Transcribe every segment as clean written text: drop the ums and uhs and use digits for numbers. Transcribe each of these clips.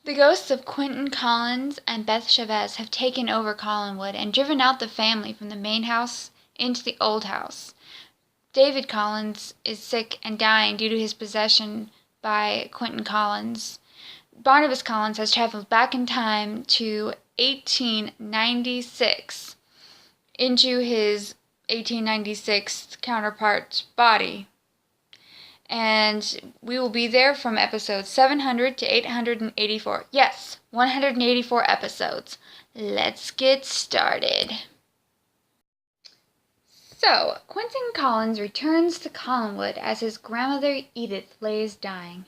The ghosts of Quentin Collins and Beth Chavez have taken over Collinwood and driven out the family from the main house into the old house. David Collins is sick and dying due to his possession by Quentin Collins. Barnabas Collins has traveled back in time to 1896 into his 1896 counterpart's body. And we will be there from episode 700 to 884. Yes, 184 episodes. Let's get started. So, Quentin Collins returns to Collinwood as his grandmother Edith lays dying.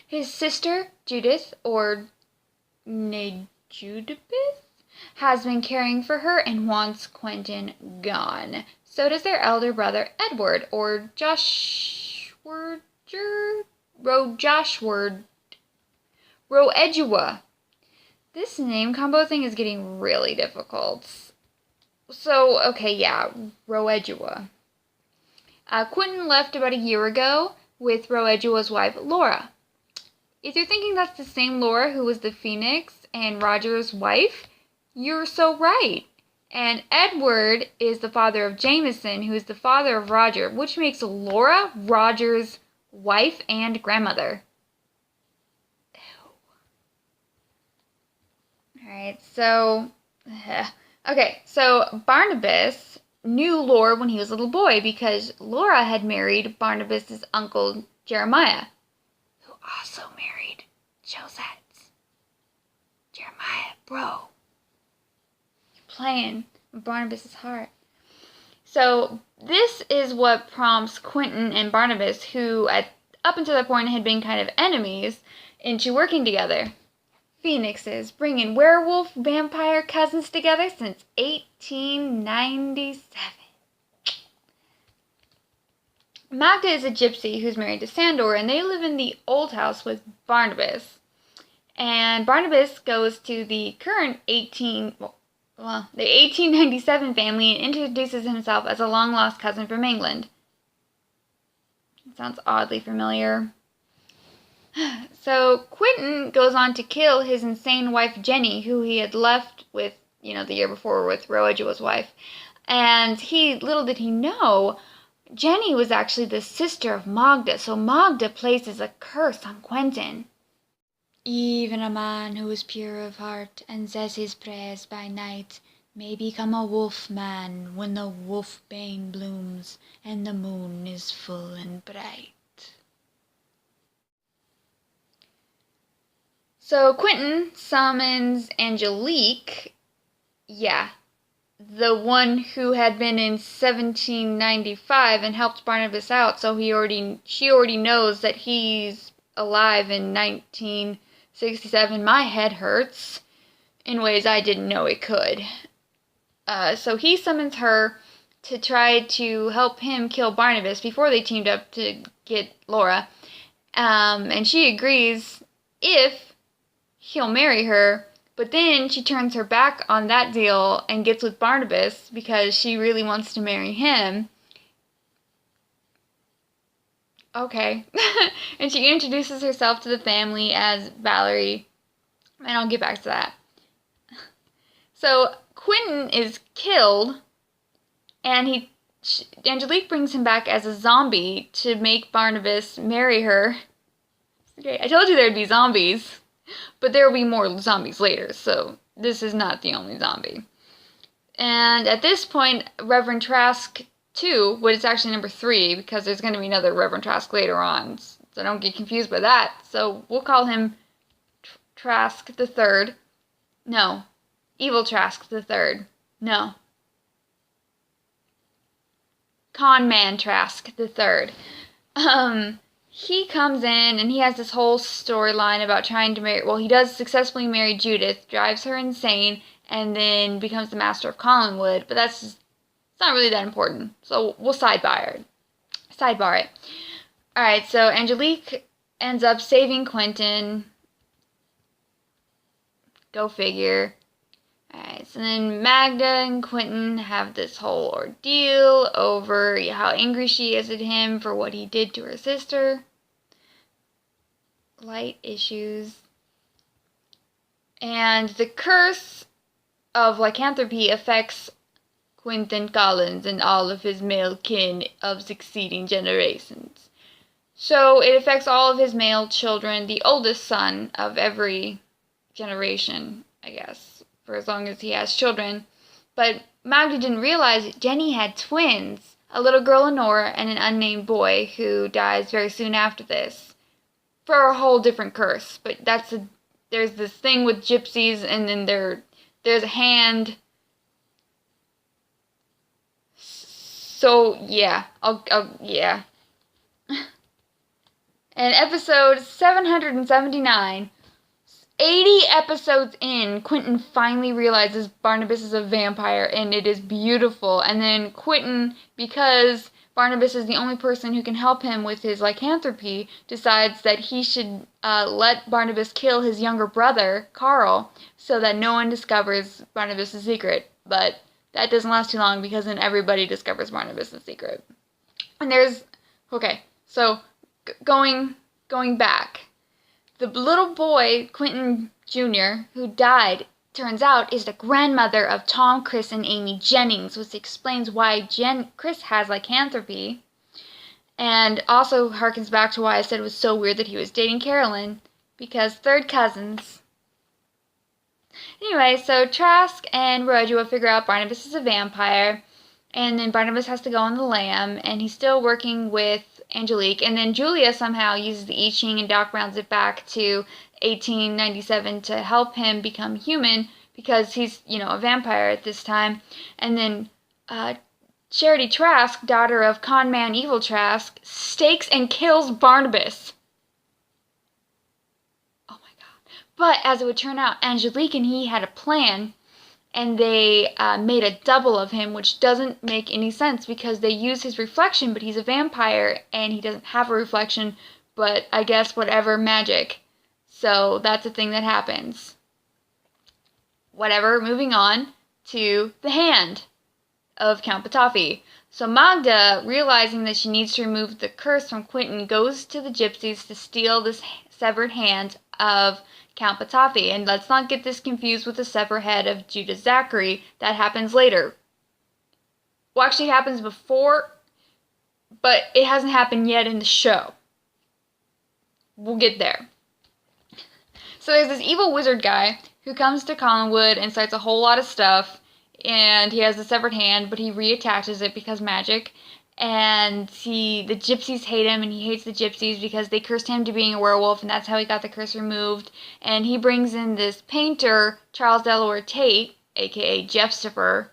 His sister Judith, or Nejudith, has been caring for her and wants Quentin gone. So does their elder brother Edward, or Joshward, Roedua. This name combo thing is getting really difficult. So, okay, yeah, Roedua. Quentin left about a year ago with Roedua's wife, Laura. If you're thinking that's the same Laura who was the Phoenix and Roger's wife, you're so right. And Edward is the father of Jameson, who is the father of Roger, which makes Laura Roger's wife and grandmother. Alright, so... Okay, so Barnabas knew Laura when he was a little boy because Laura had married Barnabas' uncle Jeremiah, who also married Josette's. Jeremiah, bro. You're playing with Barnabas' heart. So this is what prompts Quentin and Barnabas, who up until that point had been kind of enemies, into working together. Phoenixes, bringing werewolf vampire cousins together since 1897. Magda is a gypsy who's married to Sandor, and they live in the old house with Barnabas. And Barnabas goes to the current 1897 family and introduces himself as a long-lost cousin from England. It sounds oddly familiar. So Quentin goes on to kill his insane wife Jenny, who he had left with, the year before with Roedua's wife. And little did he know, Jenny was actually the sister of Magda, so Magda places a curse on Quentin. Even a man who is pure of heart and says his prayers by night may become a wolfman when the wolfbane blooms and the moon is full and bright. So Quentin summons Angelique, the one who had been in 1795 and helped Barnabas out, so she already knows that he's alive in 1967. My head hurts in ways I didn't know it could. So he summons her to try to help him kill Barnabas before they teamed up to get Laura. And she agrees if he'll marry her, but then she turns her back on that deal and gets with Barnabas because she really wants to marry him. Okay. And she introduces herself to the family as Valerie, and I'll get back to that. So Quentin is killed, and Angelique brings him back as a zombie to make Barnabas marry her. Okay, I told you there'd be zombies. But there will be more zombies later, so this is not the only zombie. And at this point, Reverend Trask 2, but it's actually number 3, because there's going to be another Reverend Trask later on, so don't get confused by that. So we'll call him Trask the Third. No. Evil Trask the Third. No. Con Man Trask the Third. He comes in and he has this whole storyline about trying to marry... Well, he does successfully marry Judith, drives her insane, and then becomes the master of Collinwood. But it's not really that important. So we'll sidebar it. Alright, so Angelique ends up saving Quentin. Go figure. Alright, so then Magda and Quentin have this whole ordeal over how angry she is at him for what he did to her sister. Light issues. And the curse of lycanthropy affects Quentin Collins and all of his male kin of succeeding generations. So it affects all of his male children, the oldest son of every generation, I guess, for as long as he has children. But Magda didn't realize Jenny had twins, a little girl Lenore and an unnamed boy who dies very soon after this, for a whole different curse. But there's this thing with gypsies, and then there's a hand. So yeah, yeah. And episode 779, 80 episodes in, Quentin finally realizes Barnabas is a vampire, and it is beautiful. And then Quentin, because Barnabas is the only person who can help him with his lycanthropy, decides that he should let Barnabas kill his younger brother, Carl, so that no one discovers Barnabas' secret. But that doesn't last too long, because then everybody discovers Barnabas' secret. And so going back, the little boy, Quentin Jr., who died, turns out, is the grandmother of Tom, Chris, and Amy Jennings, which explains why Chris has lycanthropy, and also harkens back to why I said it was so weird that he was dating Carolyn, because third cousins. Anyway, so Trask and Rodua figure out Barnabas is a vampire, and then Barnabas has to go on the lam, and he's still working with Angelique, and then Julia somehow uses the I Ching, and Doc rounds it back to 1897 to help him become human, because he's, a vampire at this time. And then Charity Trask, daughter of conman Evil Trask, stakes and kills Barnabas. Oh my god. But as it would turn out, Angelique and he had a plan, and they made a double of him, which doesn't make any sense because they use his reflection, but he's a vampire and he doesn't have a reflection, but I guess whatever, magic. So that's a thing that happens. Whatever, moving on to the hand of Count Patafi. So Magda, realizing that she needs to remove the curse from Quentin, goes to the gypsies to steal this severed hand of Count Patafi. And let's not get this confused with the severed head of Judas Zachary. That happens later. Well, actually happens before, but it hasn't happened yet in the show. We'll get there. So there's this evil wizard guy who comes to Collinwood and starts a whole lot of stuff. And he has a severed hand, but he reattaches it because magic. And the gypsies hate him, and he hates the gypsies because they cursed him to being a werewolf, and that's how he got the curse removed. And he brings in this painter, Charles Delaware Tate, aka Jeff Stipper,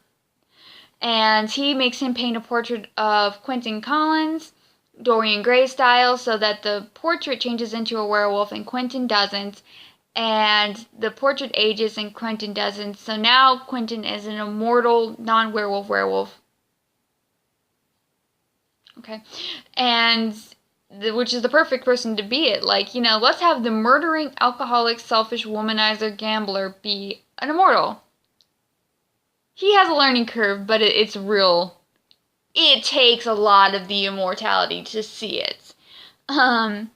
and he makes him paint a portrait of Quentin Collins, Dorian Gray style, so that the portrait changes into a werewolf and Quentin doesn't. And the portrait ages and Quentin doesn't. So now Quentin is an immortal, non-werewolf werewolf. Okay. And which is the perfect person to be it. Like, let's have the murdering, alcoholic, selfish, womanizer, gambler be an immortal. He has a learning curve, but it's real. It takes a lot of the immortality to see it. The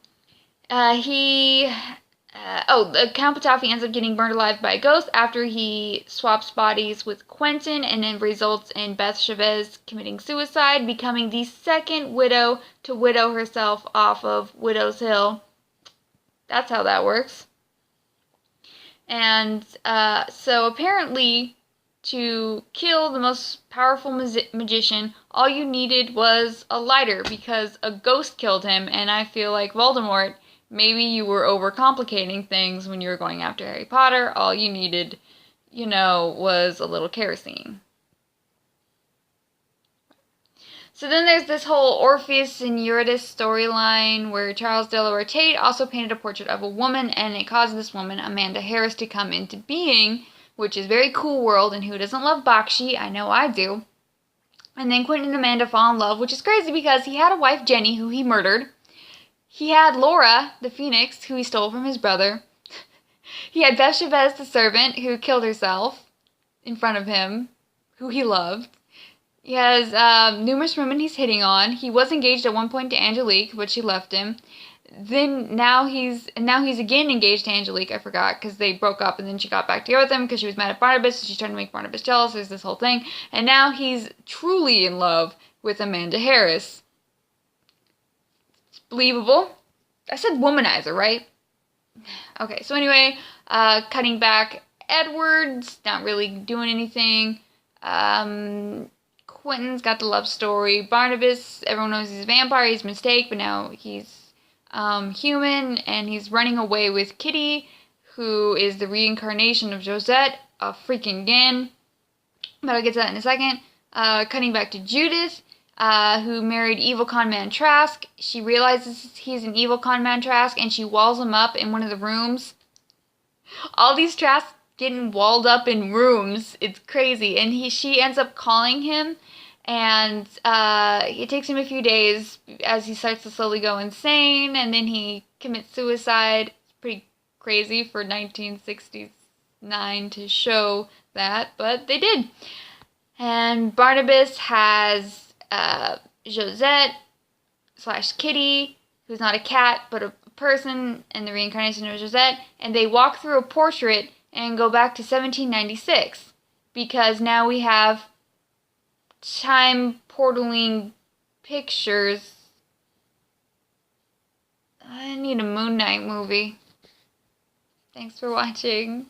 Count Patafi ends up getting burned alive by a ghost after he swaps bodies with Quentin, and then results in Beth Chavez committing suicide, becoming the second widow to widow herself off of Widow's Hill. That's how that works. And so apparently, to kill the most powerful magician, all you needed was a lighter, because a ghost killed him, and I feel like Voldemort, maybe you were overcomplicating things when you were going after Harry Potter. All you needed, was a little kerosene. So then there's this whole Orpheus and Eurydice storyline where Charles Delaware Tate also painted a portrait of a woman, and it caused this woman, Amanda Harris, to come into being, which is very cool world, and who doesn't love Bakshi? I know I do. And then Quentin and Amanda fall in love, which is crazy because he had a wife, Jenny, who he murdered. He had Laura, the Phoenix, who he stole from his brother. He had Beth Chavez, the servant, who killed herself in front of him, who he loved. He has numerous women he's hitting on. He was engaged at one point to Angelique, but she left him. Then now he's again engaged to Angelique. I forgot because they broke up and then she got back together with him because she was mad at Barnabas. So she's trying to make Barnabas jealous. There's this whole thing, and now he's truly in love with Amanda Harris. It's believable. I said womanizer, right? Okay, so anyway, cutting back, Edward's not really doing anything. Quentin's got the love story. Barnabas, everyone knows he's a vampire. He's a mistake, but now he's human, and he's running away with Kitty, who is the reincarnation of Josette, freaking again. But I'll get to that in a second. Cutting back to Judith, who married evil conman Trask. She realizes he's an evil conman Trask, and she walls him up in one of the rooms. All these Trasks getting walled up in rooms. It's crazy. And she ends up calling him, and it takes him a few days as he starts to slowly go insane, and then he commits suicide. It's pretty crazy for 1969 to show that, but they did. And Barnabas has Josette / Kitty, who's not a cat but a person, and the reincarnation of Josette, and they walk through a portrait and go back to 1796 because now we have time portaling pictures. I need a Moon Knight movie. Thanks for watching.